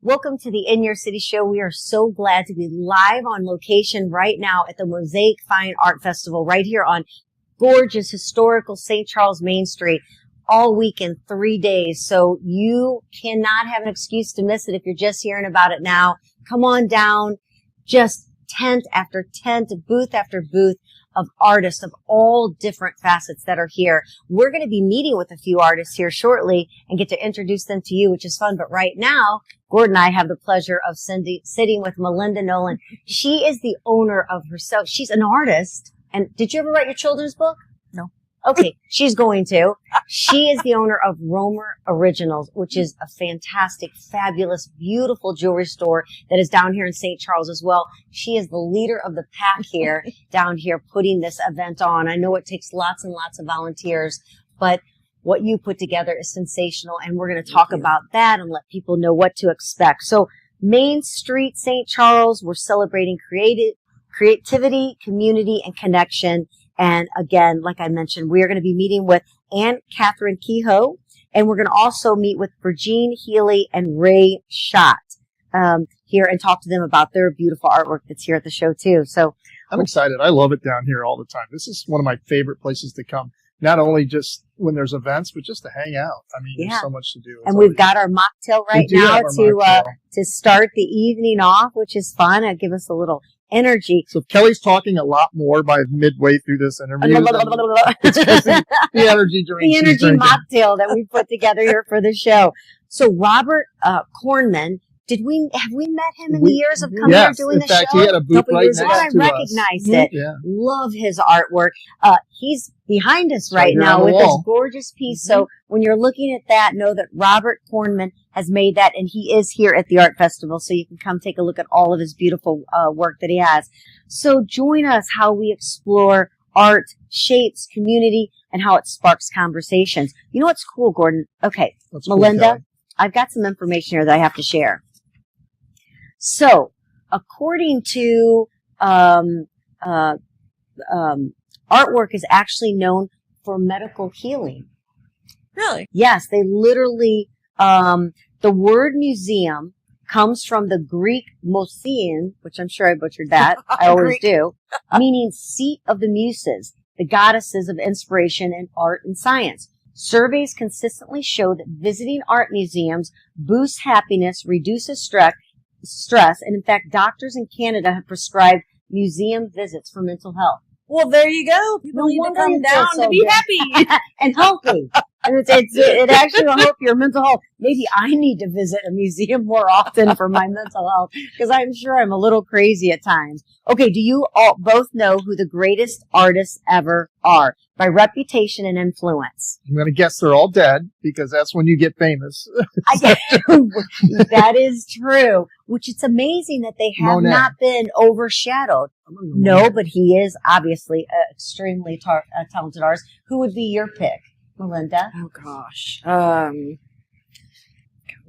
Welcome to the In Your City show. We are so glad to be live on location right now at the Mosaic Fine Art Festival right here on gorgeous historical St. Charles Main Street all week in 3 days. So you cannot have an excuse to miss it if you're just hearing about it now. Come on down, just tent after tent, booth after booth of artists of all different facets that are here. We're going to be meeting with a few artists here shortly and get to introduce them to you, which is fun. But right now, Gordon and I have the pleasure of sitting with Melinda Nolan. She is the owner of herself. She's an artist. And did you ever write your children's book? No. Okay, she's going to. She is the owner of Romer Originals, which is a fantastic, fabulous, beautiful jewelry store that is down here in St. Charles as well. She is the leader of the pack here, down here, putting this event on. I know it takes lots and lots of volunteers, but what you put together is sensational, and we're going to talk about that and let people know what to expect. So, Main Street, St. Charles, we're celebrating creativity, community, and connection. And again, like I mentioned, we are going to be meeting with Ann Kathryn Kehoe, and we're going to also meet with Virgeen Healey and Ray Schott here and talk to them about their beautiful artwork that's here at the show too. So I'm excited. I love it down here all the time. This is one of my favorite places to come. Not only just when there's events, but just to hang out. I mean, there's so much to do. And we've got our mocktail right now to start the evening off, which is fun. Give us a little energy. So Kelley's talking a lot more by midway through this interview. It's the energy drink. The energy mocktail that we put together here for the show. So Robert Kornman, have we met him in the years of coming here doing the show? Yes, in fact, he had a booth right next to us. I recognized it. Yeah. Love his artwork. He's behind us right now with this gorgeous piece. So when you're looking at that, know that Robert Kornman has made that, and he is here at the art festival, so you can come take a look at all of his beautiful work that he has. So join us how we explore art, shapes, community, and how it sparks conversations. You know what's cool, Gordon? Okay, Melinda, I've got some information here that I have to share. So, according to artwork is actually known for medical healing. Really? Yes, they literally, the word museum comes from the Greek Mosein, which I'm sure I butchered that. I always do, meaning seat of the muses, the goddesses of inspiration in art and science. Surveys consistently show that visiting art museums boosts happiness, reduces stress, and in fact, doctors in Canada have prescribed museum visits for mental health. Well, there you go. People need to come down to be happy and healthy. And it actually will help your mental health. Maybe I need to visit a museum more often for my mental health, because I'm sure I'm a little crazy at times. Okay, do you all both know who the greatest artists ever are by reputation and influence? I'm going to guess they're all dead, because that's when you get famous. That is true, which it's amazing that they have not been overshadowed. No, but he is obviously an extremely talented artist. Who would be your pick? Melinda? Oh, gosh.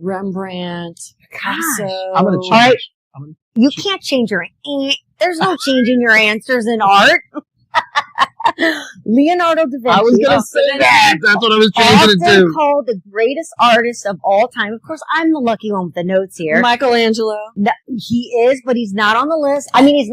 Rembrandt, Picasso. I'm going to change. You can't change your... There's no changing your answers in art. Leonardo da Vinci. I was going to say that. That's what I was trying to do. Often called the greatest artist of all time. Of course, I'm the lucky one with the notes here. Michelangelo. He is, but he's not on the list. I mean, he's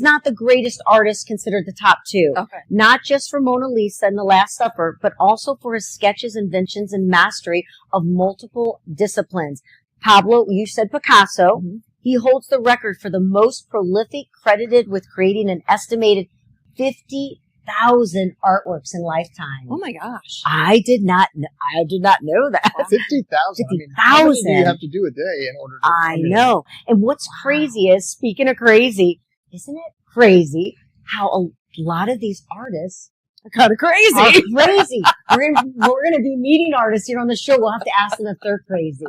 not the greatest artist considered the top two. Okay. Not just for Mona Lisa and The Last Supper, but also for his sketches, inventions, and mastery of multiple disciplines. Pablo, you said Picasso. Mm-hmm. He holds the record for the most prolific, credited with creating an estimated 50,000 artworks in lifetime. Oh my gosh. I did not know that. 50,000. 50,000. How many do you have to do a day in order to... I know. And what's crazy is, speaking of crazy, isn't it crazy how a lot of these artists are kind of crazy? We're gonna be meeting artists here on the show. We'll have to ask them if they're crazy.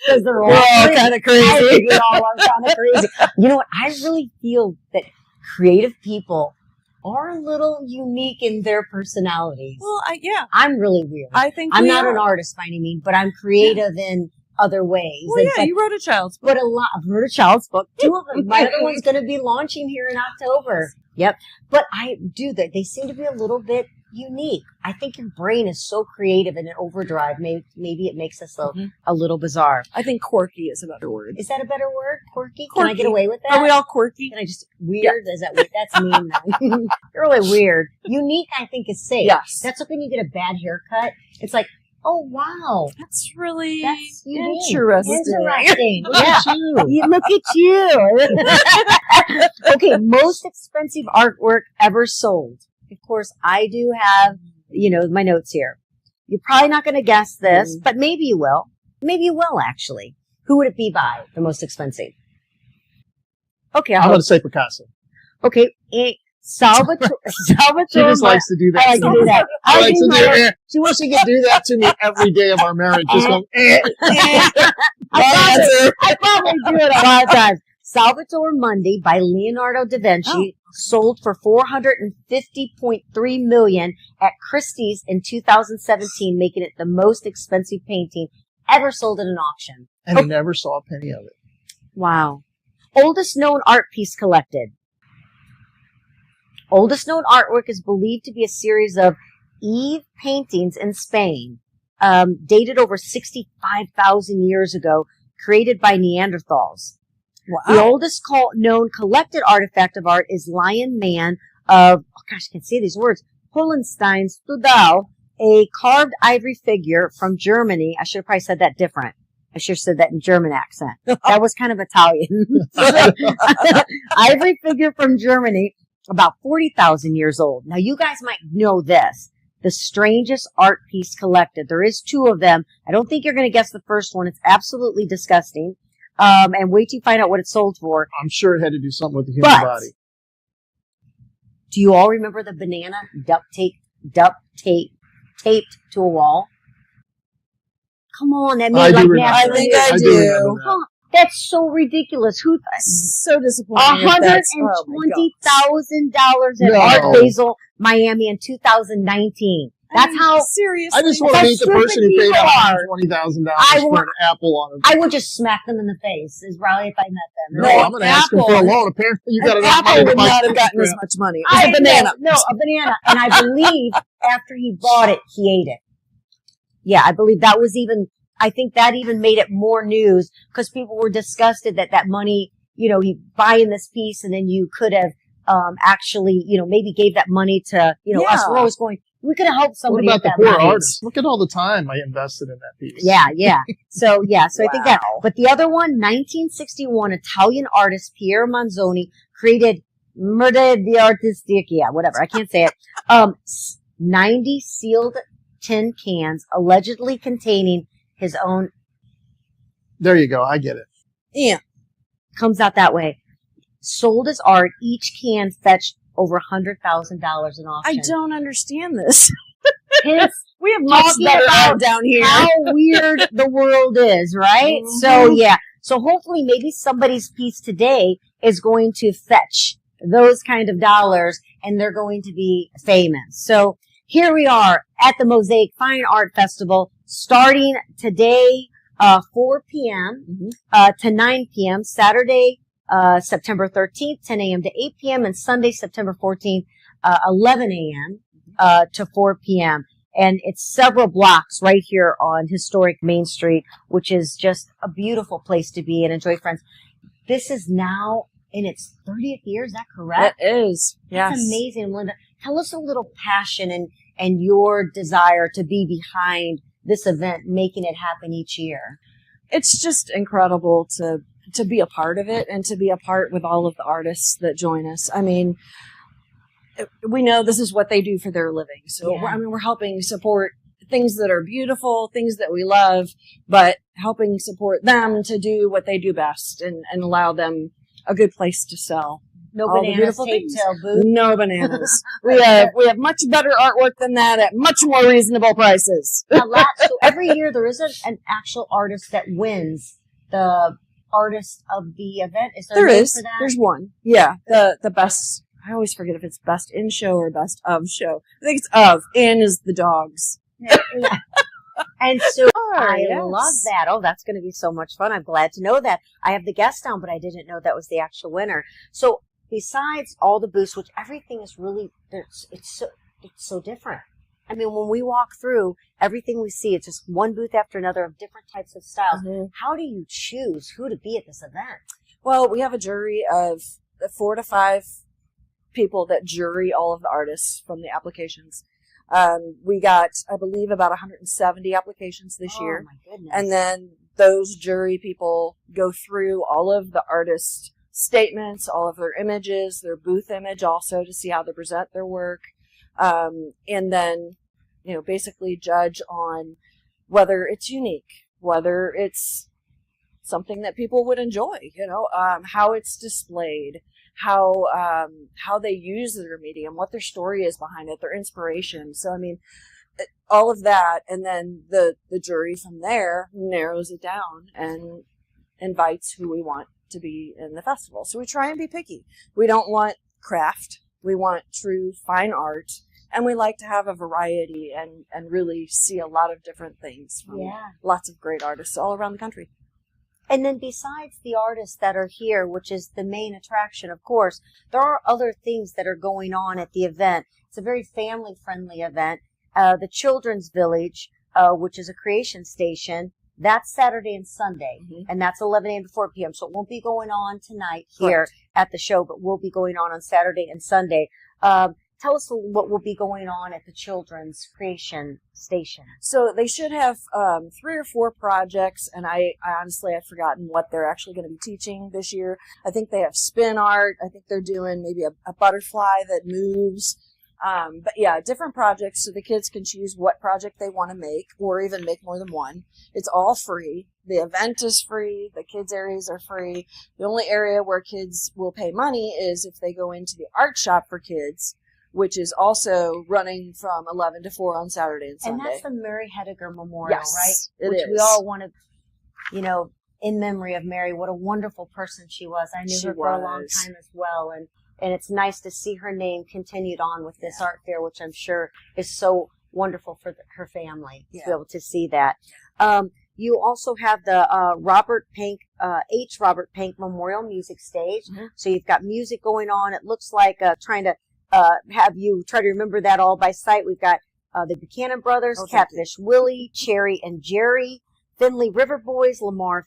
Because they're all kind of crazy. We're all kind of crazy. You know what? I really feel that creative people are a little unique in their personalities. Well, I'm really weird. I think I'm not an artist by any means, but I'm creative in other ways. Well, yeah, you wrote a child's book. But I've wrote a child's book. 2 of them. My other one's going to be launching here in October. Yep. But I do that. They seem to be a little bit unique. I think your brain is so creative and in overdrive. Maybe it makes us a little bizarre. I think quirky is a better word. Is that a better word? Quirky? Can I get away with that? Are we all quirky? Can I just weird? Yeah. Is that weird? That's mean. Then. You're really weird. Unique, I think, is safe. Yes. That's like when you get a bad haircut. It's like, oh wow, that's really interesting. Yeah. Look at you. Okay, most expensive artwork ever sold. Of course, I do have, my notes here. You're probably not going to guess this, but maybe you will. Maybe you will, actually. Who would it be by, the most expensive? Okay. I'm going to say Picasso. Okay. Salvatore. She just likes to do that. I like to do that. She wants to do that to me every day of our marriage. Just go, I probably do it a lot of times. Salvator Mundi by Leonardo da Vinci sold for $450.3 million at Christie's in 2017, making it the most expensive painting ever sold at an auction. And he never saw a penny of it. Wow. Oldest known art piece collected. Oldest known artwork is believed to be a series of Eve paintings in Spain, dated over 65,000 years ago, created by Neanderthals. Wow. The oldest known collected artifact of art is Lion Man of, I can't say these words, Hohenstein Studau, a carved ivory figure from Germany. I should have probably said that different. I should have said that in German accent. That was kind of Italian. Ivory figure from Germany, about 40,000 years old. Now, you guys might know this. The strangest art piece collected. There is two of them. I don't think you're going to guess the first one. It's absolutely disgusting. And wait till you find out what it sold for. I'm sure it had to do something with the human body. Do you all remember the banana taped to a wall? Come on, that made like I think I do. That's so ridiculous. So disappointing. $120,000 at Art Basel, Miami in 2019. That's how serious. I just want to meet the person who paid $120,000 for an apple on it. I would just smack them in the face. Is probably if I met them. No, I'm going to ask them for a loan. Apparently, you got enough money. Apple would not have gotten as much money. A banana. No, a banana. And I believe after he bought it, he ate it. Yeah, I believe that was I think that even made it more news because people were disgusted that money, he buying this piece and then you could have, actually, maybe gave that money to, us. We're always going, we could have helped somebody. What about the poor artist? Look at all the time I invested in that piece. Yeah. So I think that, but the other one, 1961, Italian artist Piero Manzoni created Murder di Artistica, whatever. I can't say it. 90 sealed tin cans allegedly containing his own. There you go. I get it. Yeah. Comes out that way. Sold as art. Each can fetched over $100,000 in auction. I don't understand this. We have much better art down here. How weird the world is, right? Mm-hmm. So hopefully maybe somebody's piece today is going to fetch those kind of dollars and they're going to be famous. So here we are at the Mosaic Fine Art Festival starting today, 4 p.m. To 9 p.m. Saturday, September 13th, 10 a.m. to 8 p.m. and Sunday, September 14th, 11 a.m. To 4 p.m. And it's several blocks right here on historic Main Street, which is just a beautiful place to be and enjoy, friends. This is now in its 30th year. Is that correct? It is. Yes. That's amazing, Linda. Tell us a little passion and your desire to be behind this event, making it happen each year. It's just incredible to be a part of it and to be a part with all of the artists that join us. I mean, we know this is what they do for their living. So, we're helping support things that are beautiful, things that we love, but helping support them to do what they do best and allow them a good place to sell. No bananas taped to a booth? No bananas. we have much bebetter artwork than that at much more reasonable prices. So every year there is an actual artist that wins the artist of the event. Is there a name for that? There's one. Yeah. The best. I always forget if it's best in show or best of show. I think it's of. In is the dogs. Yeah. And so I love that. Oh, that's going to be so much fun. I'm glad to know that. I have the guest down, but I didn't know that was the actual winner. So besides all the booths, which everything is really, it's so, it's so different. I mean, when we walk through, everything we see, it's just one booth after another of different types of styles. Mm-hmm. How do you choose who to be at this event? Well, we have a jury of 4 to 5 people that jury all of the artists from the applications. We got, I believe, about 170 applications this year. Oh, my goodness. And then those jury people go through all of the artists' statements, all of their images, their booth image also to see how they present their work. And then, basically judge on whether it's unique, whether it's something that people would enjoy, how it's displayed, how they use their medium, what their story is behind it, their inspiration. So, I mean, all of that. And then the jury from there narrows it down and invites who we want to be in the festival. So we try and be picky. We don't want craft. We want true fine art. And we like to have a variety and really see a lot of different things from lots of great artists all around the country. And then besides the artists that are here, which is the main attraction, of course, there are other things that are going on at the event. It's a very family-friendly event. The Children's Village, which is a creation station, that's Saturday and Sunday, and that's 11 a.m. to 4 p.m. So it won't be going on tonight here at the show, but will be going on Saturday and Sunday. Tell us what will be going on at the Children's Creation Station. So they should have 3 or 4 projects, and I honestly have forgotten what they're actually going to be teaching this year. I think they have spin art. I think they're doing maybe a butterfly that moves. But yeah, different projects so the kids can choose what project they want to make or even make more than one. It's all free. The event is free. The kids' areas are free. The only area where kids will pay money is if they go into the art shop for kids, which is also running from 11 to 4 on Saturday and Sunday. And that's the Mary Hediger Memorial, right? It which is. We all want to, in memory of Mary, what a wonderful person she was. I knew her for a long time as well. And it's nice to see her name continued on with this art fair, which I'm sure is so wonderful for her family to be able to see that. You also have the Robert Pank Memorial Music Stage. Mm-hmm. So you've got music going on. It looks like trying to have you try to remember that all by sight. We've got the Buchanan Brothers, Catfish Willie, Cherry and Jerry, Finley River Boys, Lamar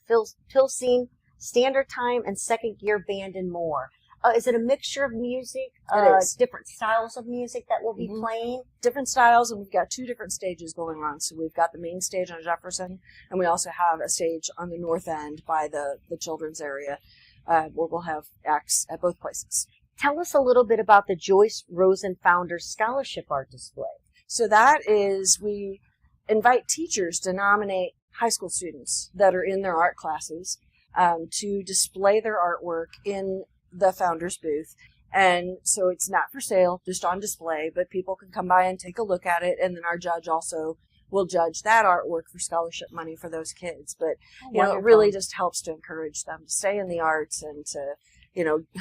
Pilsing, Standard Time, and Second Gear Band, and more. Is it a mixture of music? It is. Different styles of music that will be playing? Different styles, and we've got 2 different stages going on. So we've got the main stage on Jefferson, and we also have a stage on the north end by the children's area where we'll have acts at both places. Tell us a little bit about the Joyce Rosen Founders Scholarship Art Display. So that is, we invite teachers to nominate high school students that are in their art classes to display their artwork in the Founders booth. And so it's not for sale, just on display, but people can come by and take a look at it. And then our judge also will judge that artwork for scholarship money for those kids. But, it really just helps to encourage them to stay in the arts and to,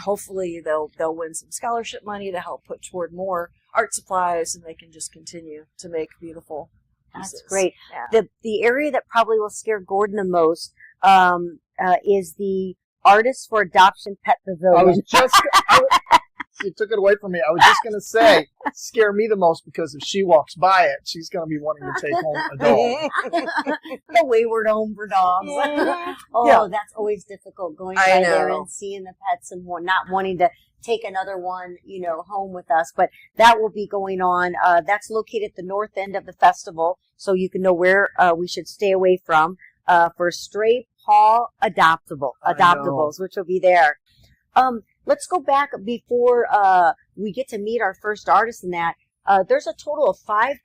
hopefully they'll win some scholarship money to help put toward more art supplies, and they can just continue to make beautiful pieces. That's great. Yeah. The area that probably will scare Gordon the most is the Artists for Adoption Pet Pavilion. You took it away from me. I was just going to say, scare me the most, because if she walks by it, she's going to be wanting to take home a dog. The wayward home for dogs. Yeah. That's always difficult, going by there and seeing the pets and not wanting to take another one, home with us. But that will be going on. That's located at the north end of the festival, so you can know where we should stay away from for Stray Paw Adoptables, which will be there. Let's go back before we get to meet our first artist in that. There's a total of $5,000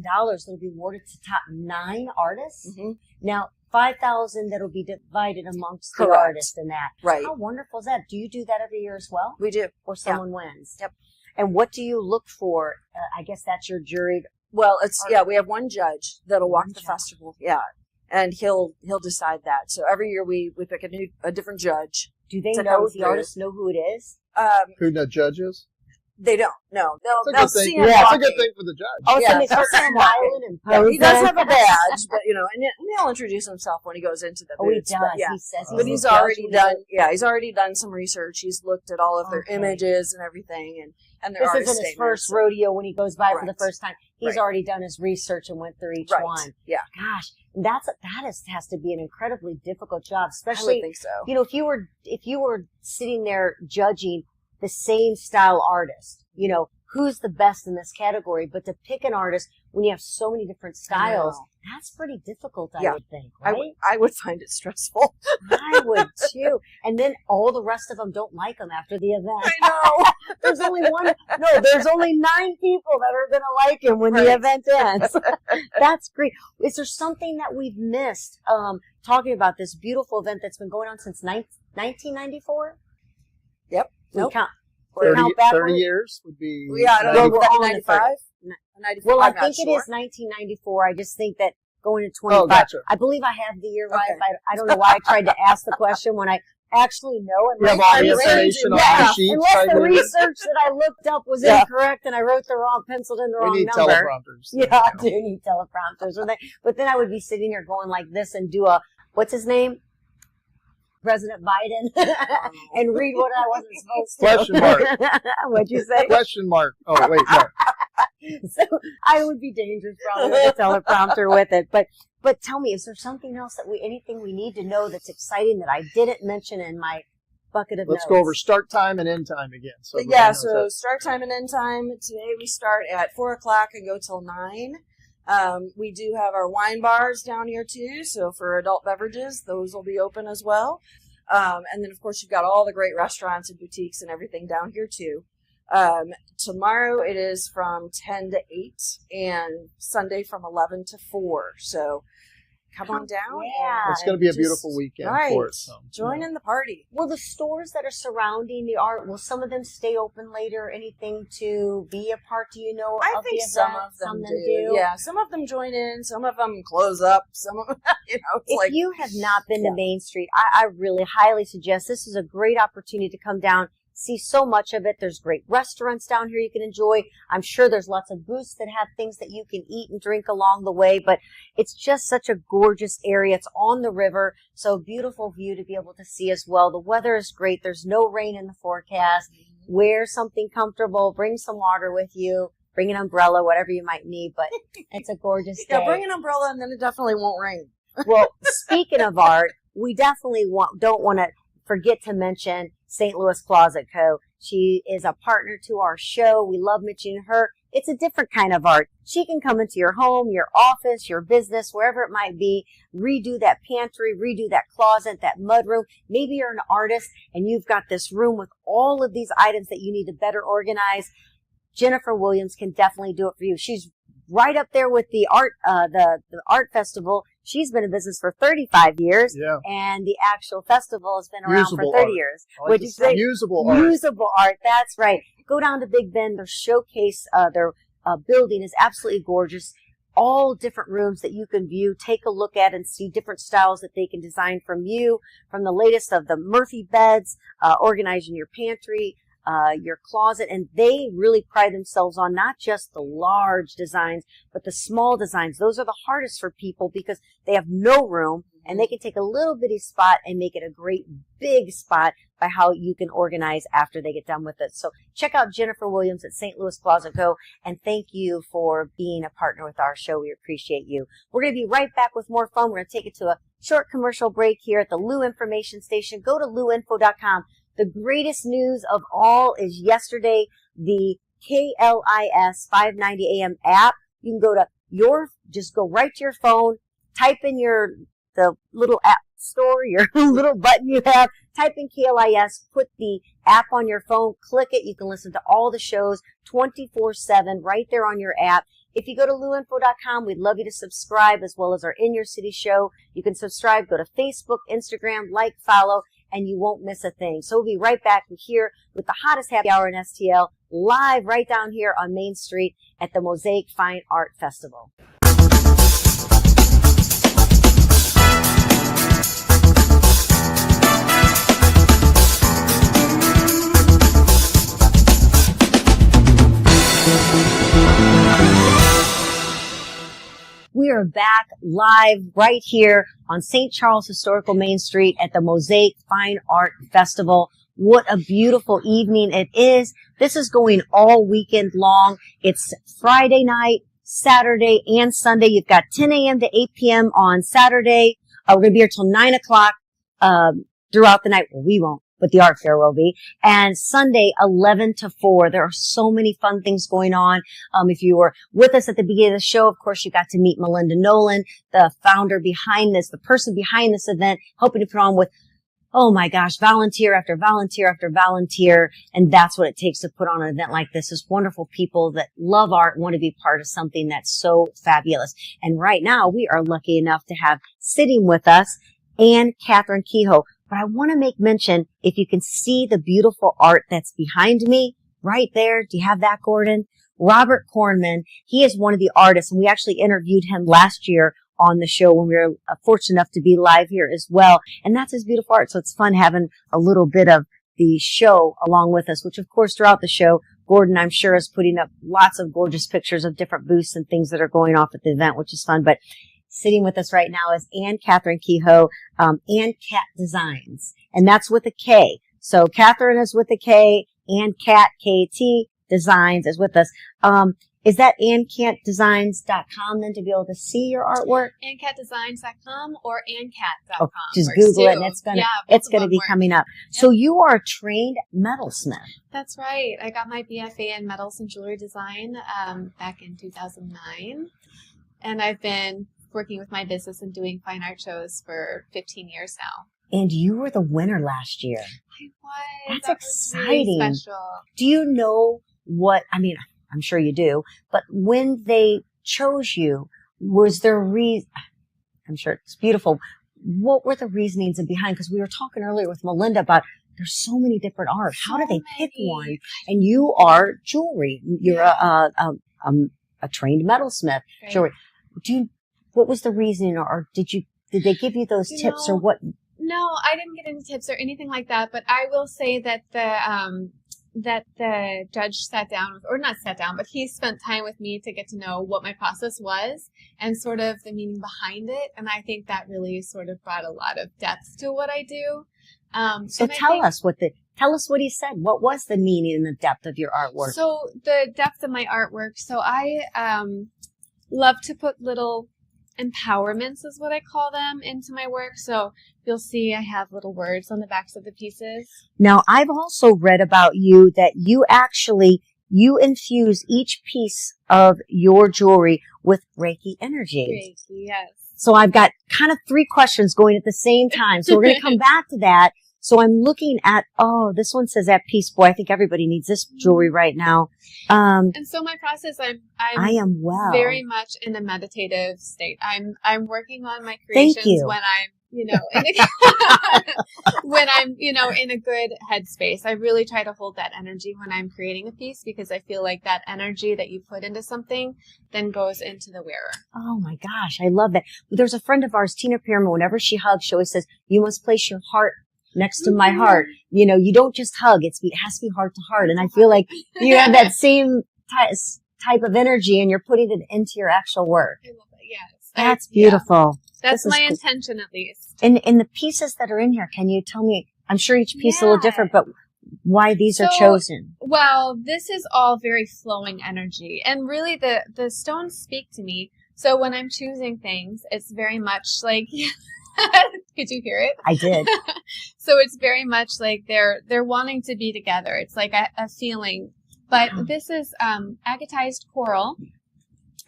that will be awarded to top 9 artists. Mm-hmm. Now, $5,000 that will be divided amongst the artists in that. Right. How wonderful is that? Do you do that every year as well? We do. Or someone wins? Yep. And what do you look for? I guess that's your juried. Well, we have one judge that'll walk the festival. Yeah. And he'll decide that. So every year we pick a different judge. Do they know, the artists know who it is? Who the judge is? They don't. No, they'll That's a good see thing. him. Yeah, it's a walking. good thing for the judge. Oh, Yeah, so they start they'll see him smiling and posing. He does have a badge, but and he'll introduce himself when he goes into the Oh, he booth. does. But, yeah. He says But he's already done. Yeah, he's already done some research. He's looked at all of their images and everything, and their this artist isn't his statements. first rodeo when he goes by for Right. the first time. He's Right. already done his research and went through each Right. one. Yeah, Gosh, has to be an incredibly difficult job, I would especially think so. if you were sitting there judging the same style artist, who's the best in this category, but to pick an artist when you have so many different styles, that's pretty difficult, I would think, right? I would find it stressful. I would too. And then all the rest of them don't like them after the event. I know. There's only 9 people that are going to like him when the event ends. That's great. Is there something that we've missed talking about this beautiful event that's been going on since 1994? Yep. We count 30 years would be. Yeah, I don't know. We're on 95? 95? Well, I I'm not think it sure. is 1994. I just think that going to 25. Oh, gotcha. I believe I have the year right. Okay. I don't know why I tried to ask the question when I actually know. You have all the information on the sheets. Unless the right research that I looked up was incorrect and I wrote the wrong, penciled in the wrong we need number. teleprompters. Yeah, I do need teleprompters. But then I would be sitting here going like this and do what's his name? President Biden and read what I wasn't supposed to. Question mark. What'd you say? Question mark. Oh, wait, no. So I would be dangerous probably with a teleprompter with it. But tell me, is there something else anything we need to know that's exciting that I didn't mention in my bucket of Let's notes? go over start time and end time again. So So start time and end time. Today we start at 4:00 and go till 9. We do have our wine bars down here too, so for adult beverages, those will be open as well. And then, of course, you've got all the great restaurants and boutiques and everything down here too. Tomorrow it is from 10 to 8, and Sunday from 11 to 4. So come on down. Yeah. It's going to be a beautiful weekend for us. So, join in the party. Will the stores that are surrounding the art, will some of them stay open later? Anything to be a part, do you know? I of think the some event? of them Some do. Yeah, some of them join in, some of them close up, some of them, If you have not been to Main Street, I really highly suggest this is a great opportunity to come down, see so much of it. There's great restaurants down here you can enjoy. I'm sure there's lots of booths that have things that you can eat and drink along the way, but it's just such a gorgeous area. It's on the river, so beautiful view to be able to see as well. The weather is great. There's no rain in the forecast. Wear something comfortable. Bring some water with you. Bring an umbrella, whatever you might need, but it's a gorgeous day. Yeah, bring an umbrella and then it definitely won't rain. Well, speaking of art, we definitely don't want to forget to mention St. Louis Closet Co. She is a partner to our show. We love mentioning her. It's a different kind of art. She can come into your home, your office, your business, wherever it might be, redo that pantry, redo that closet, that mudroom. Maybe you're an artist and you've got this room with all of these items that you need to better organize. Jennifer Williams can definitely do it for you. She's right up there with the art art festival. She's been in business for 35 years, and the actual festival has been around for 30 years. Would you say usable art? Usable art, that's right. Go down to Big Bend. Their showcase, their building is absolutely gorgeous. All different rooms that you can view, take a look at, and see different styles that they can design from you, from the latest of the Murphy beds, organizing your pantry, your closet, and they really pride themselves on not just the large designs, but the small designs. Those are the hardest for people because they have no room, and they can take a little bitty spot and make it a great big spot by how you can organize after they get done with it. So check out Jennifer Williams at St. Louis Closet Co. and thank you for being a partner with our show. We appreciate you. We're going to be right back with more fun. We're going to take it to a short commercial break here at the Lou Information Station. Go to louinfo.com. The greatest news of all is yesterday, the KLIS 590 AM app. You can just go right to your phone, type in the little app store, your little button you have, type in KLIS, put the app on your phone, click it. You can listen to all the shows 24/7 right there on your app. If you go to louinfo.com, we'd love you to subscribe as well as our In Your City show. You can subscribe, go to Facebook, Instagram, like, follow, and you won't miss a thing. So we'll be right back here with the hottest happy hour in STL, live right down here on Main Street at the Mosaic Fine Art Festival. we are back live right here on St. Charles Historical Main Street at the Mosaic Fine Art Festival. What a beautiful evening it is. This is going all weekend long. It's Friday night, Saturday, and Sunday. You've got 10 a.m. to 8 p.m. on Saturday. We're going to be here till 9 o'clock throughout the night. Well, we won't, but the art fair will be. And Sunday, 11 to 4. There are so many fun things going on. If you were with us at the beginning of the show, of course, you got to meet Melinda Nolan, the founder behind this, the person behind this event, helping to put on with, oh my gosh, volunteer after volunteer after volunteer. And that's what it takes to put on an event like this, is wonderful people that love art and want to be part of something that's so fabulous. And right now, we are lucky enough to have sitting with us Ann Kathryn Kehoe. But I want to make mention, if you can see the beautiful art that's behind me, right there. Do you have that, Gordon? Robert Kornman, he is one of the artists, and we actually interviewed him last year on the show when we were fortunate enough to be live here as well. And that's his beautiful art. So it's fun having a little bit of the show along with us, which of course throughout the show, Gordon, I'm sure, is putting up lots of gorgeous pictures of different booths and things that are going off at the event, which is fun. But sitting with us right now is Ann Kathryn Kehoe, AnnKat Designs. And that's with a K. So Kathryn is with a K, AnnKat, K-T, Designs is with us. Is that AnnKatDesigns.com then to be able to see your artwork? AnnKatDesigns.com or AnnKat.com. Oh, just Google it and it's gonna be coming up. Yep. So you are a trained metalsmith. That's right. I got my BFA in metals and jewelry design back in 2009. And I've been working with my business and doing fine art shows for 15 years now. And you were the winner last year. I was. That's exciting. Really special. Do you know what, I mean, I'm sure you do, but when they chose you, was there a reason? I'm sure it's beautiful. What were the reasonings behind? Because we were talking earlier with Melinda about there's so many different art. How do they pick one? And you are jewelry. You're a trained metalsmith. Right. Jewelry. What was the reasoning, or did they give you those tips, or what? No, I didn't get any tips or anything like that. But I will say that the judge sat down, but he spent time with me to get to know what my process was and sort of the meaning behind it. And I think that really sort of brought a lot of depth to what I do. So tell us what he said. What was the meaning and the depth of your artwork? So the depth of my artwork. So I love to put little empowerments, is what I call them, into my work. So you'll see I have little words on the backs of the pieces. Now, I've also read about you that you infuse each piece of your jewelry with Reiki energy. Reiki, yes. So I've got kind of 3 questions going at the same time. So we're going to come back to that. So I'm looking at, this one says that piece. Boy, I think everybody needs this jewelry right now. And so my process, I am very much in a meditative state. I'm working on my creations when I'm, when I'm, in a good headspace. I really try to hold that energy when I'm creating a piece, because I feel like that energy that you put into something then goes into the wearer. Oh my gosh, I love that. There's a friend of ours, Tina Pierman, whenever she hugs, she always says, you must place your heart next to my heart. You don't just hug. It has to be heart to heart. And I feel like you have that same type of energy, and you're putting it into your actual work. I love it. Yes. That's beautiful. Yeah. That's my intention, at least. And the pieces that are in here, can you tell me, I'm sure each piece is a little different, but why these are chosen? Well, this is all very flowing energy. And really the stones speak to me. So when I'm choosing things, it's very much like... Could you hear it? I did. So it's very much like they're wanting to be together. It's like a feeling. But this is agatized coral.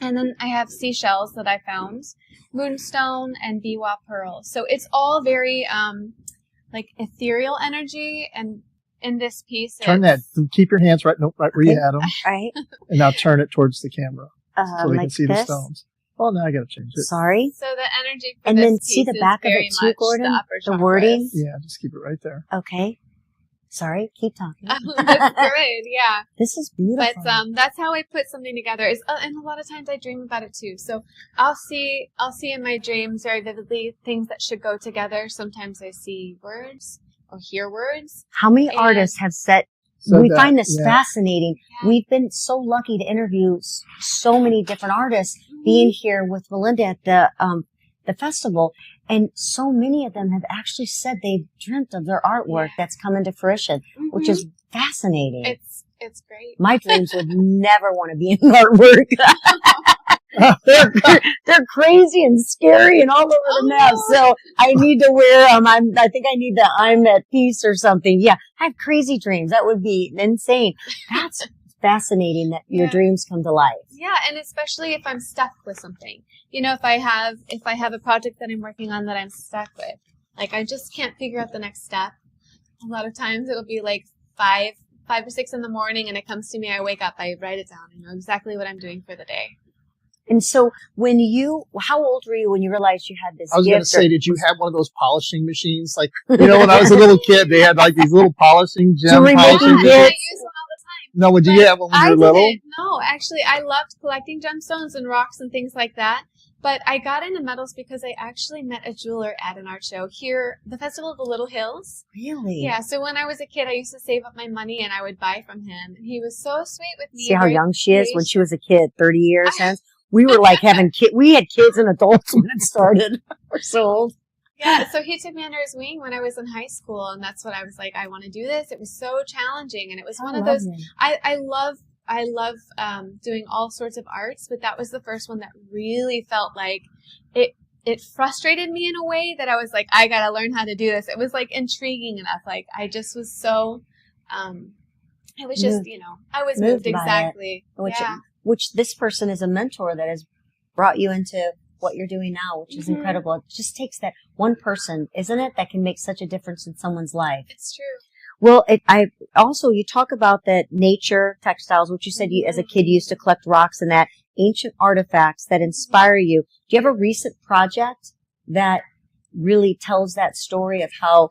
And then I have seashells that I found, moonstone and biwa pearl. So it's all very like ethereal energy. And in this piece, keep your hands right where you had them. Right. And now turn it towards the camera so they like can see this? the stones. Oh, now I got to change it. Sorry. So the energy for and this then piece see the back of it too, Gordon. The wording. Yeah, just keep it right there. Okay. Sorry, keep talking. That's great. Yeah. This is beautiful. But that's how I put something together. And a lot of times I dream about it too. So I'll see in my dreams very vividly things that should go together. Sometimes I see words or hear words. How many artists have said? We find this fascinating. Yeah. We've been so lucky to interview so many different artists, being here with Melinda at the festival, and so many of them have actually said they've dreamt of their artwork that's come into fruition, which is fascinating. It's great. My dreams would never want to be in artwork. they're crazy and scary and all over the map. So I need to wear them. I think I need the I'm at peace or something. Yeah, I have crazy dreams. That would be insane. That's fascinating that your dreams come to life. Yeah, and especially if I'm stuck with something. You know, if I have a project that I'm working on that I'm stuck with, like I just can't figure out the next step. A lot of times it'll be like 5 or 6 in the morning, and it comes to me. I wake up, I write it down, I know exactly what I'm doing for the day. And so how old were you when you realized you had this gift? I was going to say, did you have one of those polishing machines? Like, you know, when I was a little kid, they had like these little polishing gem polishing machines. I use one all the time. No, would you have one when you were little? No, actually, I loved collecting gemstones and rocks and things like that. But I got into metals because I actually met a jeweler at an art show here, the Festival of the Little Hills. Really? Yeah, so when I was a kid, I used to save up my money and I would buy from him. And he was so sweet with me. See how young she is when she was a kid, 30 years since? We were like having we had kids and adults when it started. We're so old. Yeah, so he took me under his wing when I was in high school, and that's what I was like, I want to do this. It was so challenging, and it was one of those, I love doing all sorts of arts, but that was the first one that really felt like it frustrated me in a way that I was like, I got to learn how to do this. It was like intriguing enough. Like I just was so, it was just, you know, I was moved exactly. Which this person is a mentor that has brought you into what you're doing now, which is incredible. It just takes that one person, isn't it, that can make such a difference in someone's life. It's true. Well, you talk about that nature textiles, which you said you, as a kid, you used to collect rocks and that ancient artifacts that inspire you. Do you have a recent project that really tells that story of how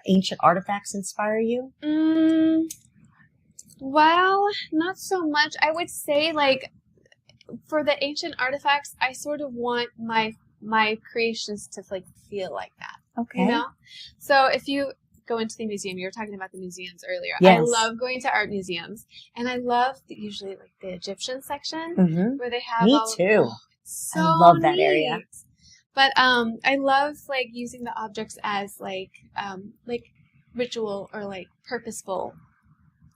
ancient artifacts inspire you? Well, not so much. I would say, like, for the ancient artifacts, I sort of want my creations to like feel like that. Okay. You know? So if you go into the museum, you were talking about the museums earlier. Yes. I love going to art museums, and I love usually like the Egyptian section where they have Me too. So I love that area. But I love like using the objects as like ritual or like purposeful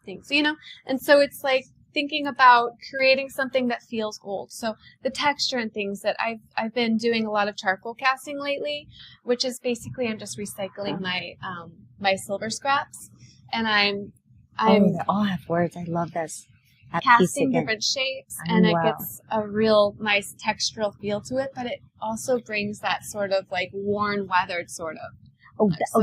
things, you know? And so it's like thinking about creating something that feels old. So the texture and things that I've been doing a lot of charcoal casting lately, which is basically I'm just recycling my silver scraps, and I'm they all have words. I love this. Casting different shapes, and it gets a real nice textural feel to it, but it also brings that sort of like worn, weathered sort of.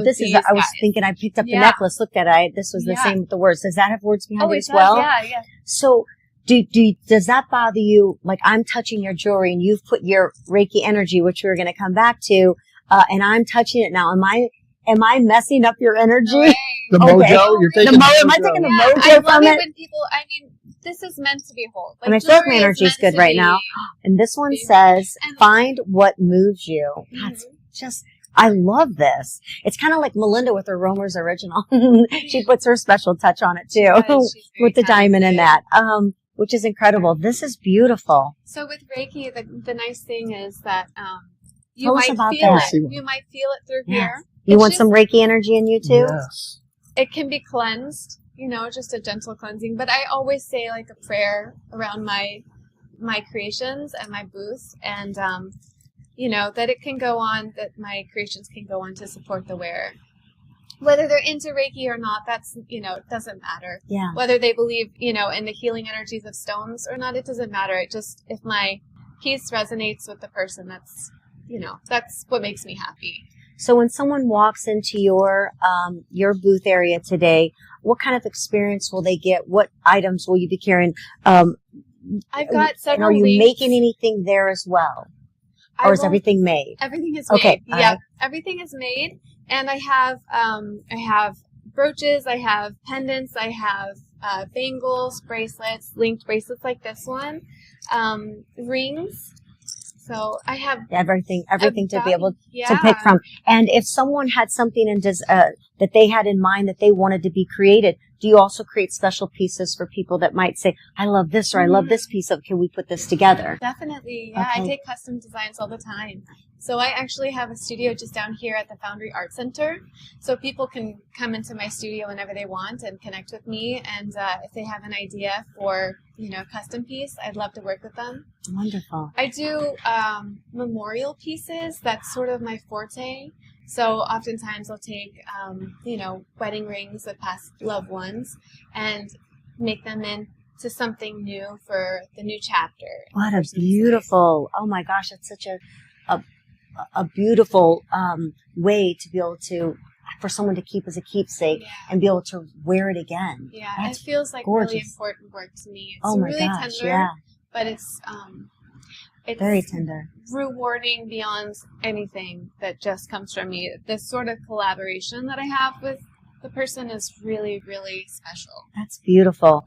This is. I was thinking. I picked up the necklace. Looked at it. This was the same with the words. Does that have words behind it as well? Yeah. So, does that bother you? Like I'm touching your jewelry, and you've put your Reiki energy, which we're going to come back to, and I'm touching it now. Am I messing up your energy? The mojo. You're taking the mojo. Am I taking the mojo from it? When people, this is meant to be whole. Like, and I feel like my energy is good right now. And this one says, "Find what moves you." That's just. I love this. It's kind of like Melinda with her Romer's original. She puts her special touch on it too, with the diamond in that, which is incredible. This is beautiful. So with Reiki, the nice thing is that you might feel it. You might feel it through here. You want some Reiki energy in you too? Yes. It can be cleansed, you know, just a gentle cleansing. But I always say like a prayer around my creations and my booth, and you know, that it can go on, that my creations can go on to support the wearer. Whether they're into Reiki or not, that's, you know, it doesn't matter. Yeah. Whether they believe, you know, in the healing energies of stones or not, it doesn't matter. It just, if my piece resonates with the person, that's, you know, that's what makes me happy. So when someone walks into your booth area today, what kind of experience will they get? What items will you be carrying? I've got several. And are you making anything there as well? Or is everything made? Everything is made. Okay. Yeah, everything is made. And I have brooches, I have pendants, I have bangles, bracelets, linked bracelets like this one, rings. So I have everything to be able to pick from. And if someone had something and that they had in mind that they wanted to be created? Do you also create special pieces for people that might say, I love this, or I love this piece of, can we put this together? Definitely. Yeah, Okay. I take custom designs all the time. So I actually have a studio just down here at the Foundry Art Center. So people can come into my studio whenever they want and connect with me. And if they have an idea for, a custom piece, I'd love to work with them. Wonderful. I do memorial pieces. That's sort of my forte. So oftentimes I'll take, wedding rings of past loved ones and make them into something new for the new chapter. What a beautiful, oh my gosh, that's such a beautiful way to be able to, for someone to keep as a keepsake and be able to wear it again. Yeah, that's it feels like gorgeous. really important work to me. It's oh my really gosh, tender, but it's very tender, rewarding beyond anything that just comes from me. This sort of collaboration that I have with the person is really, really special. That's beautiful.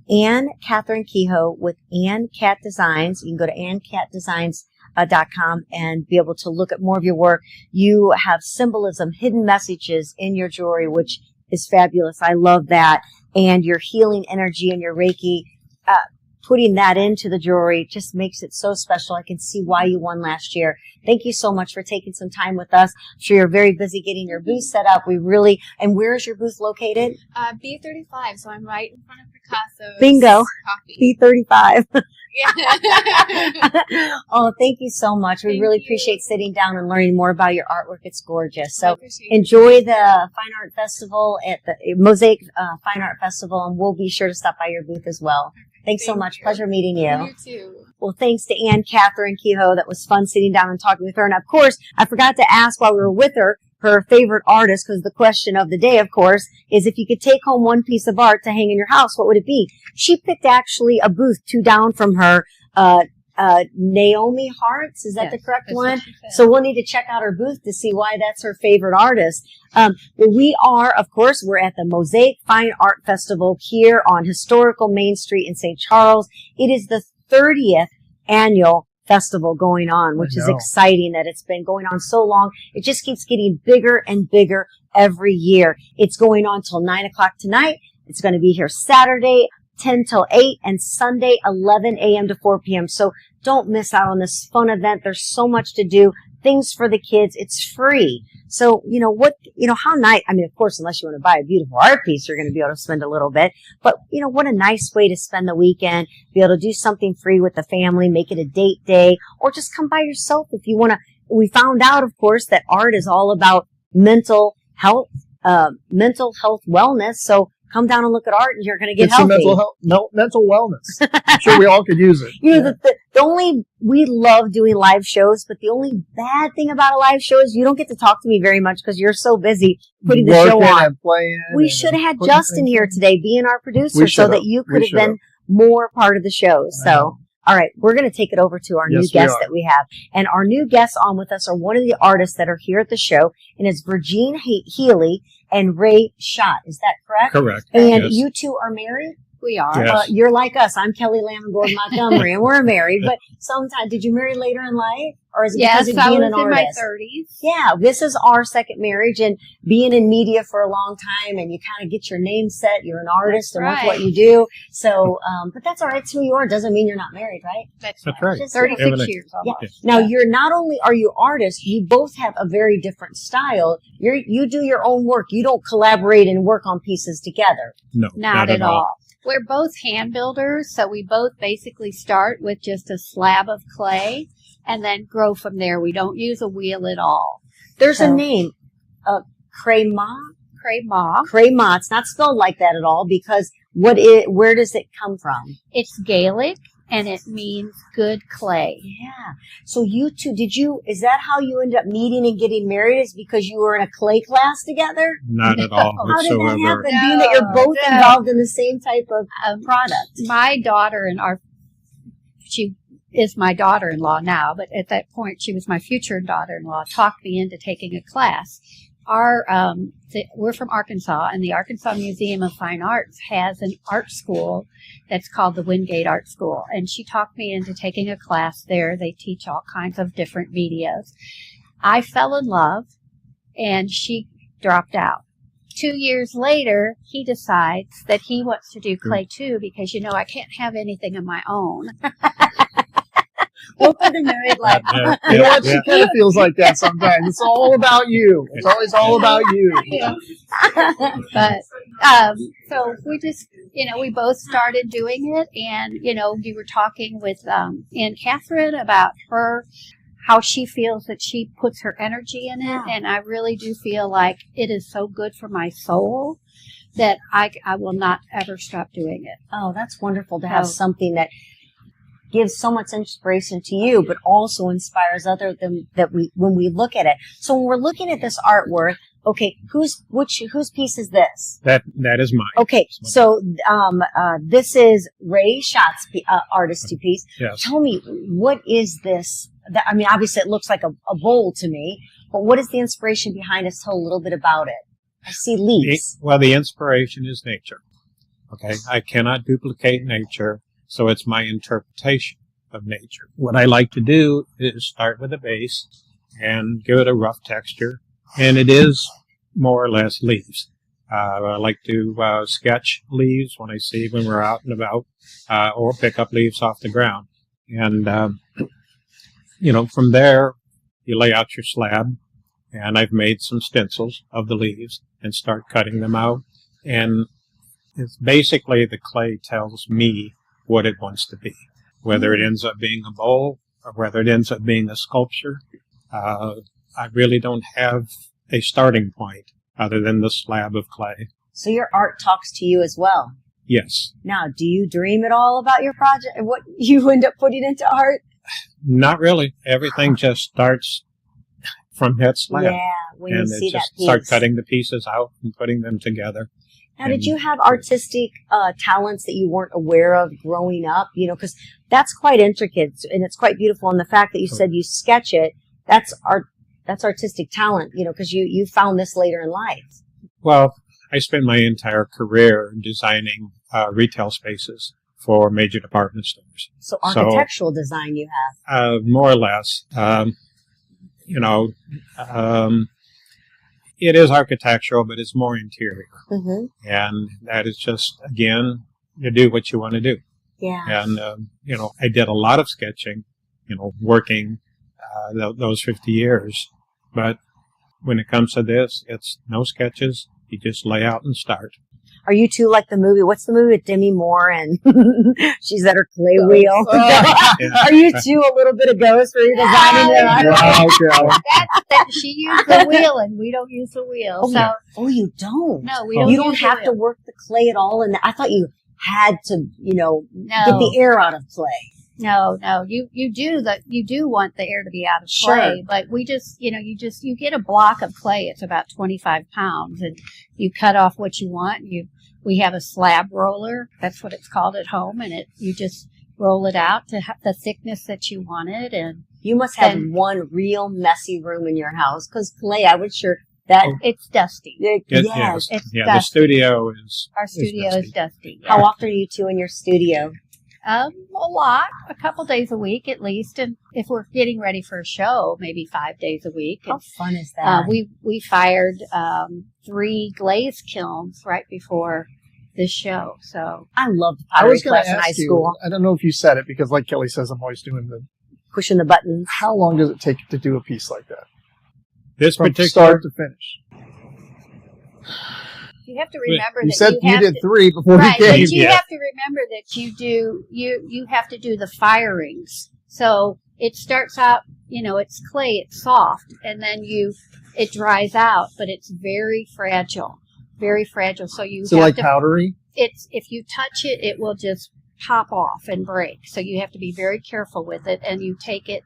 Ann Kathryn Kehoe with AnnKat Designs. You can go to AnnKatDesigns.com and be able to look at more of your work. You have symbolism, hidden messages in your jewelry, which is fabulous. I love that. And your healing energy and your Reiki, putting that into the jewelry just makes it so special. I can see why you won last year. Thank you so much for taking some time with us. I'm sure you're very busy getting your booth set up. And where is your booth located? B35, so I'm right in front of Picasso's Bingo. coffee. B35. Yeah. Oh, thank you so much. We Thank really you. appreciate sitting down and learning more about your artwork. It's gorgeous. So appreciate it. enjoy the Fine Art Festival at the Mosaic Fine Art Festival, and we'll be sure to stop by your booth as well. Thanks so Thank much. you. Pleasure meeting you. You too. Well, thanks to Ann Kathryn Kehoe. That was fun sitting down and talking with her. And of course, I forgot to ask while we were with her favorite artist, because the question of the day, of course, is if you could take home one piece of art to hang in your house, what would it be? She picked actually a booth 2 down from her, Naomi Hartz. Is that the correct one? So we'll need to check out her booth to see why that's her favorite artist. We are, of course, we're at the Mosaic Fine Art Festival here on historical Main Street in St. Charles. It is the 30th annual festival going on, which is exciting that it's been going on so long. It just keeps getting bigger and bigger every year. It's going on till 9 o'clock tonight. It's going to be here Saturday, 10 till 8, and Sunday, 11 a.m. to 4 p.m. So don't miss out on this fun event. There's so much to do, things for the kids. It's free. So, how nice, of course, unless you want to buy a beautiful art piece, you're going to be able to spend a little bit. But, what a nice way to spend the weekend, be able to do something free with the family, make it a date day, or just come by yourself if you want to. We found out, of course, that art is all about mental health wellness. So come down and look at art and you're going to get healthy. Mental wellness. I'm sure we all could use it. We love doing live shows, but the only bad thing about a live show is you don't get to talk to me very much because you're so busy putting the show on. And playing. We should have had Justin here today being our producer so that you could have been more part of the show. So, all right, we're going to take it over to our new guest that we have. And our new guests on with us are one of the artists that are here at the show, and it's Virgeen Healey and Ray Schott. Is that correct? Correct. And you two are married? We are. Yes. You're like us. I'm Kelley Gordon Montgomery, and we're married. But sometimes, did you marry later in life? Or is it because of being an artist? Yes, I was in my 30s. Yeah, this is our second marriage, and being in media for a long time, and you kind of get your name set. You're an artist, and that's what you do. So, but that's all right. It's who you are. Doesn't mean you're not married, right? That's right. Just 36 years. Yeah. Now, you're not only are you artists, you both have a very different style. You do your own work. You don't collaborate and work on pieces together. No, not at all. We're both hand builders, so we both basically start with just a slab of clay and then grow from there. We don't use a wheel at all. There's a name, Cré Maith. Cré Maith. Cré Maith. It's not spelled like that at all because where does it come from? It's Gaelic and it means good clay. Yeah. So you two, is that how you ended up meeting and getting married? Is because you were in a clay class together? Not at all. How did that happen? Whatsoever. Being that you're both involved in the same type of product. My daughter she is my daughter-in-law now, but at that point she was my future daughter-in-law, talked me into taking a class. We're from Arkansas, and the Arkansas Museum of Fine Arts has an art school that's called the Wingate Art School, and she talked me into taking a class there. They teach all kinds of different medias. I fell in love, and she dropped out. 2 years later, he decides that he wants to do clay too because, I can't have anything of my own. Well, for the married life. You know what? She kind of feels like that sometimes. It's all about you. It's always all about you. Yeah. But, so we just, we both started doing it. And, you were talking with Ann Kathryn about how she feels that she puts her energy in it. And I really do feel like it is so good for my soul that I will not ever stop doing it. Oh, that's wonderful to have something that gives so much inspiration to you, but also inspires others when we look at it. So when we're looking at this artwork, okay, whose piece is this? That is mine. Okay, so this is Ray Schott's artistry piece. Yes. Tell me, what is this? Obviously it looks like a bowl to me, but what is the inspiration behind it? Tell a little bit about it. I see leaves. The inspiration is nature. Okay, I cannot duplicate nature. So it's my interpretation of nature. What I like to do is start with a base and give it a rough texture. And it is more or less leaves. I like to sketch leaves when we're out and about, or pick up leaves off the ground. And, from there, you lay out your slab. And I've made some stencils of the leaves and start cutting them out. And it's basically the clay tells me what it wants to be, whether it ends up being a bowl or whether it ends up being a sculpture. I really don't have a starting point other than the slab of clay. So your art talks to you as well? Yes. Now, do you dream at all about your project and what you end up putting into art? Not really. Everything just starts from that slab. Yeah, when you see that piece. Start cutting the pieces out and putting them together. Now, did you have artistic talents that you weren't aware of growing up? Because that's quite intricate and it's quite beautiful. And the fact that you said you sketch it, that's artistic talent, because you found this later in life. Well, I spent my entire career designing retail spaces for major department stores. So architectural design you have? More or less. It is architectural, but it's more interior. Mm-hmm. And that is just, again, you do what you want to do. Yeah. And, I did a lot of sketching, working those 50 years. But when it comes to this, it's no sketches. You just lay out and start. Are you two like the movie? What's the movie with Demi Moore and she's at her clay wheel? Are you two a little bit of ghost for your designing that she used the wheel and we don't use the wheel. Oh, you don't? No, we don't. You don't have to work the clay at all. And I thought you had to, get the air out of clay. No, you do want the air to be out of clay, but we just, you get a block of clay. It's about 25 pounds and you cut off what you want. We have a slab roller. That's what it's called at home. And you just roll it out to have the thickness that you wanted. And you must have one real messy room in your house because clay, I would sure that it's dusty. Yes. It's dusty. The studio is. Our studio is dusty. Yeah. How often are you two in your studio? A lot, a couple days a week at least, and if we're getting ready for a show, maybe 5 days a week. How fun is that? We fired 3 glaze kilns right before this show, so I love the pottery class in high school. I don't know if you said it because, like Kelley says, I'm always doing pushing the buttons. How long does it take to do a piece like that? From start to finish. You have to remember you said you did 3 before you came. But you have to remember that you have to do the firings. So it starts out, it's clay, it's soft, and then it dries out, but it's very fragile, very fragile. So like powdery? If you touch it, it will just pop off and break. So you have to be very careful with it, and you take it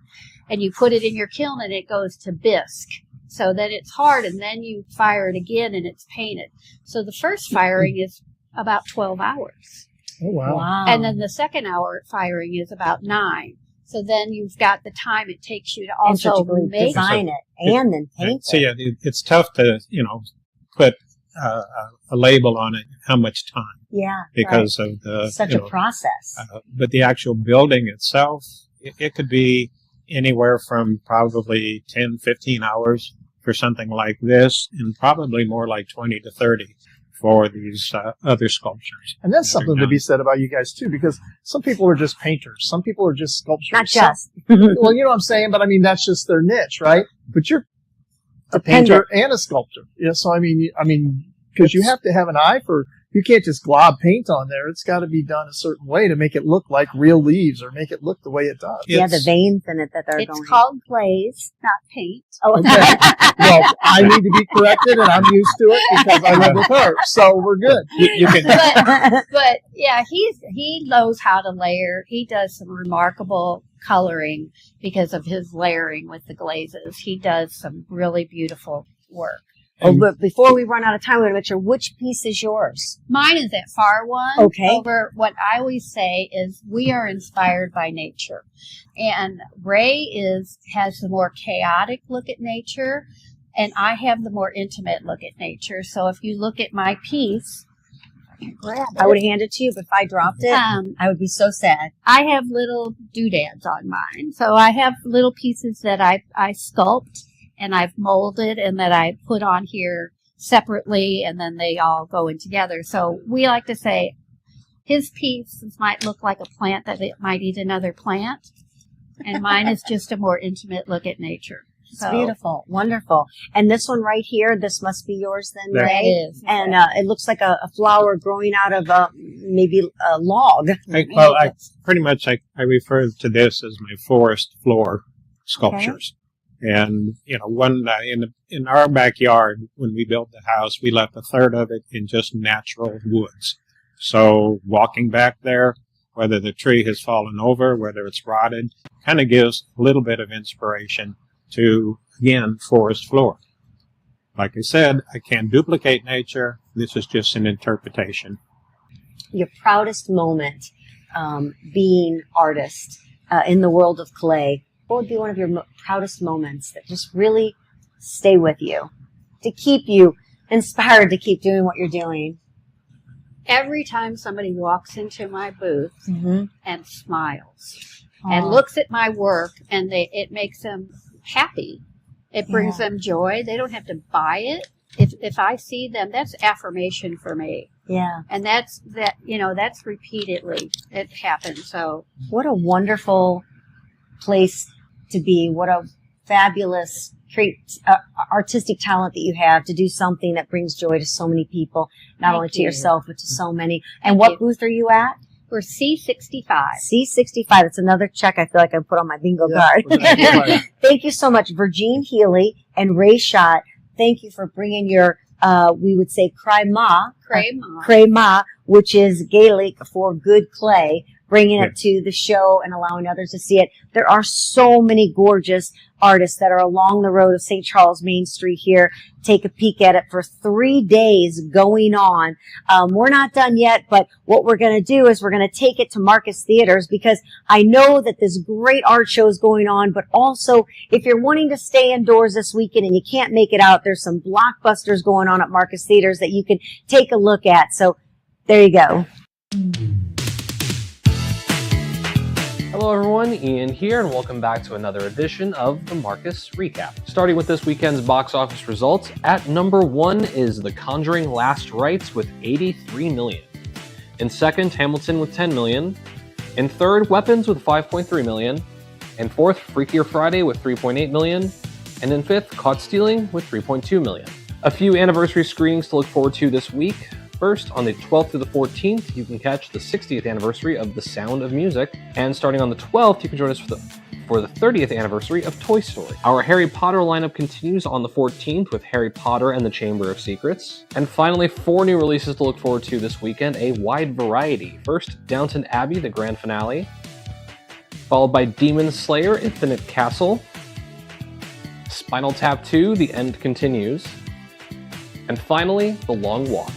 and you put it in your kiln, and it goes to bisque. So then it's hard, and then you fire it again, and it's painted. So the first firing is about 12 hours. Oh, wow. And then the second hour firing is about 9. So then you've got the time it takes you to also design it and then paint it. So yeah, it's tough to, put a label on it, how much time. Yeah. Because of the... Such a process. But the actual building itself, it could be anywhere from probably 10, 15 hours for something like this, and probably more like 20 to 30 for these other sculptures. And that's something to be said about you guys, too, because some people are just painters. Some people are just sculptors. Not just. Well, you know what I'm saying? But, I mean, that's just their niche, right? But you're a painter and a sculptor. Yeah, so, I mean, because you have to have an eye for, you can't just glob paint on there. It's got to be done a certain way to make it look like real leaves or make it look the way it does. Yeah, the veins in it that they're going. It's called glaze, not paint. Oh, okay. Well, I need to be corrected, and I'm used to it because I live with her, so we're good. You can. But yeah, he knows how to layer. He does some remarkable coloring because of his layering with the glazes. He does some really beautiful work. Oh, but before we run out of time, we're going to make sure which piece is yours. Mine is that far one. Okay. Over what I always say is we are inspired by nature. And Ray has the more chaotic look at nature, and I have the more intimate look at nature. So if you look at my piece, I would hand it to you, but if I dropped it, I would be so sad. I have little doodads on mine. So I have little pieces that I sculpt and I've molded and that I put on here separately, and then they all go in together. So we like to say his pieces might look like a plant that it might eat another plant, and mine is just a more intimate look at nature. It's beautiful. Wonderful. And this one right here, this must be yours then, Ray? It is. And it looks like a flower growing out of maybe a log. I pretty much refer to this as my forest floor sculptures. Okay. And, one in our backyard, when we built the house, we left a third of it in just natural woods. So walking back there, whether the tree has fallen over, whether it's rotted, kind of gives a little bit of inspiration to, again, forest floor. Like I said, I can't duplicate nature. This is just an interpretation. Your proudest moment being artist in the world of clay, what would be one of your proudest moments that just really stay with you, to keep you inspired to keep doing what you're doing? Every time somebody walks into my booth and smiles and looks at my work, and it makes them happy. It brings them joy. They don't have to buy it. If I see them, that's affirmation for me. Yeah. And that's repeatedly it happens. So what a wonderful place to be. What a fabulous artistic talent that you have to do something that brings joy to so many people, not only to yourself, but to so many. And what booth are you at? We're C65. C65. That's another check I feel like I put on my bingo card. Thank you so much, Virgeen Healey and Ray Schott. Thank you for bringing your, we would say, Cré Maith, which is Gaelic for good clay, bringing it to the show and allowing others to see it. There are so many gorgeous artists that are along the road of St. Charles Main Street here. Take a peek at it for 3 days going on. We're not done yet, but what we're going to do is we're going to take it to Marcus Theaters, because I know that this great art show is going on, but also if you're wanting to stay indoors this weekend and you can't make it out, there's some blockbusters going on at Marcus Theaters that you can take a look at. So there you go. Hello everyone, Ian here, and welcome back to another edition of the Marcus Recap. Starting with this weekend's box office results, at number 1 is The Conjuring Last Rites with 83 million. In second, Hamilton with 10 million. In third, Weapons with 5.3 million. In fourth, Freakier Friday with 3.8 million. And in fifth, Caught Stealing with 3.2 million. A few anniversary screenings to look forward to this week. First, on the 12th through the 14th, you can catch the 60th anniversary of The Sound of Music, and starting on the 12th, you can join us for the 30th anniversary of Toy Story. Our Harry Potter lineup continues on the 14th with Harry Potter and the Chamber of Secrets. And finally, 4 new releases to look forward to this weekend, a wide variety. First, Downton Abbey, the grand finale, followed by Demon Slayer, Infinite Castle, Spinal Tap 2, The End Continues, and finally, The Long Walk.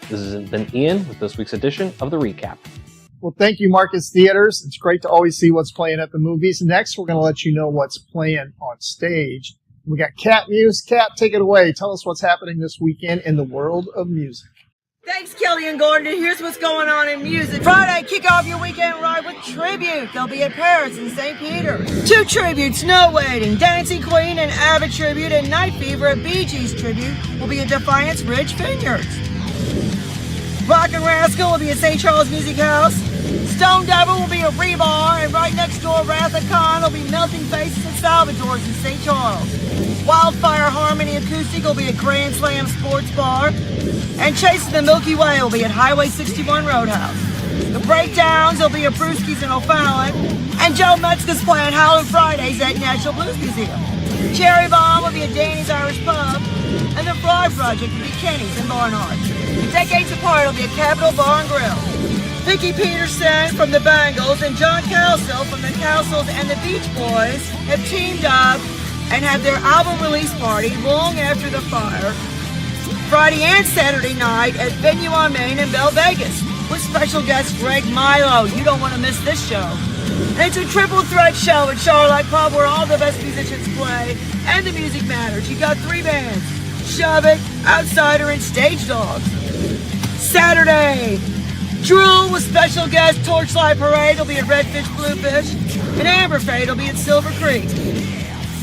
This has been Ian with this week's edition of The Recap. Well, thank you, Marcus Theaters. It's great to always see what's playing at the movies. Next, we're going to let you know what's playing on stage. We got Cat Muse. Cat, take it away. Tell us what's happening this weekend in the world of music. Thanks, Kelley and Gordon. And here's what's going on in music. Friday, kick off your weekend ride with Tribute. They'll be at Paris and St. Peter. 2 tributes, No Waiting, Dancing Queen and Abbott Tribute, and Night Fever, a Bee Gees Tribute, will be at Defiance Ridge Vineyards. Rock and Rascal will be at St. Charles Music House. Stone Devil will be at Rebar, and right next door, Wrath of Khan will be Melting Faces at Salvador's in St. Charles. Wildfire Harmony Acoustic will be at Grand Slam Sports Bar, and Chasing the Milky Way will be at Highway 61 Roadhouse. The Breakdowns will be at Brewski's in O'Fallon, and Joe Metzger's playing Howlin' Fridays at National Blues Museum. Cherry Bomb will be at Danny's Irish Pub, and the Fry Project will be Kenny's in Barnhart. Decades Apart will be at Capitol Bar and Grill. Vicki Peterson from the Bangles and John Cowsill from the Cowsills and the Beach Boys have teamed up and have their album release party long after the fire, Friday and Saturday night at Venue on Main in Belle Vegas with special guest Greg Milo. You don't want to miss this show. And it's a triple threat show at Charlotte Pub where all the best musicians play and the music matters. You got 3 bands, Shove It, Outsider, and Stage Dogs. Saturday, Drool with special guest Torchlight Parade will be at Redfish Bluefish, and Amberfade will be at Silver Creek.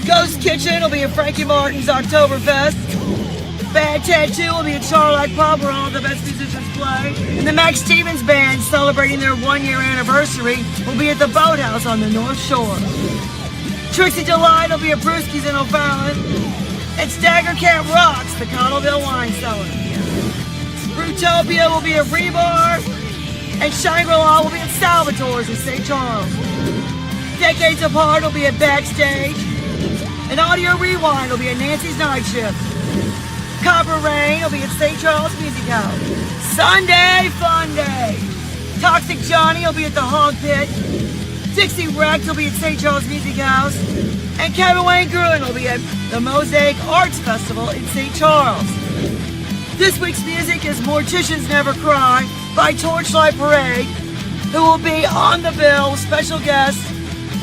Ghost Kitchen will be at Frankie Martin's Oktoberfest. Bad Tattoo will be at Charlotte Pub where all the best musicians play. And the Max Stevens Band, celebrating their 1-year anniversary, will be at the Boathouse on the North Shore. Trixie Delight will be at Brewski's in O'Fallon. And Stagger Cat Rocks, the Cottleville Wine Cellar. Brutopia will be at Rebar. And Shangri-La will be at Salvatore's in St. Charles. Decades Apart will be at Backstage. And Audio Rewind will be at Nancy's Night Shift. Copper Rain will be at St. Charles Music House. Sunday Fun Day. Toxic Johnny will be at the Hog Pit. Dixie Rex will be at St. Charles Music House. And Kevin Wayne Gruen will be at the Mosaic Arts Festival in St. Charles. This week's music is Morticians Never Cry by Torchlight Parade, who will be on the bill with special guests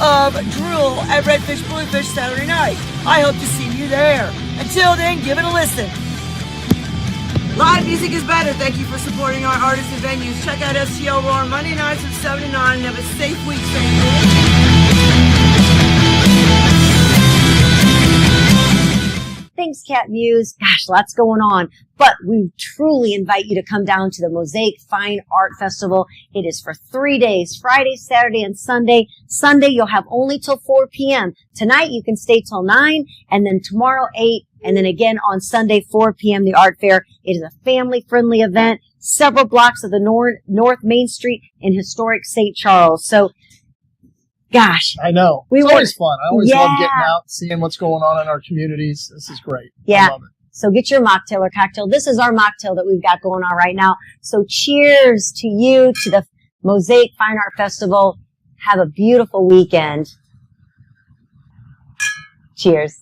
of Drool at Redfish Bluefish Saturday night. I hope to see you there. Until then, give it a listen. Live music is better. Thank you for supporting our artists and venues. Check out STL Roar Monday nights from 7 to 9 and have a safe week, family. Thanks, Cat Muse. Gosh, lots going on. But we truly invite you to come down to the Mosaic Fine Art Festival. It is for 3 days, Friday, Saturday, and Sunday. Sunday, you'll have only till 4 p.m. Tonight, you can stay till 9, and then tomorrow, 8, and then again on Sunday, 4 p.m., the art fair. It is a family-friendly event, several blocks of the North Main Street in historic St. Charles. So, gosh. I know. It's always fun. I always love getting out, seeing what's going on in our communities. This is great. Yeah. I love it. So get your mocktail or cocktail. This is our mocktail that we've got going on right now. So cheers to you, to the Mosaic Fine Art Festival. Have a beautiful weekend. Cheers.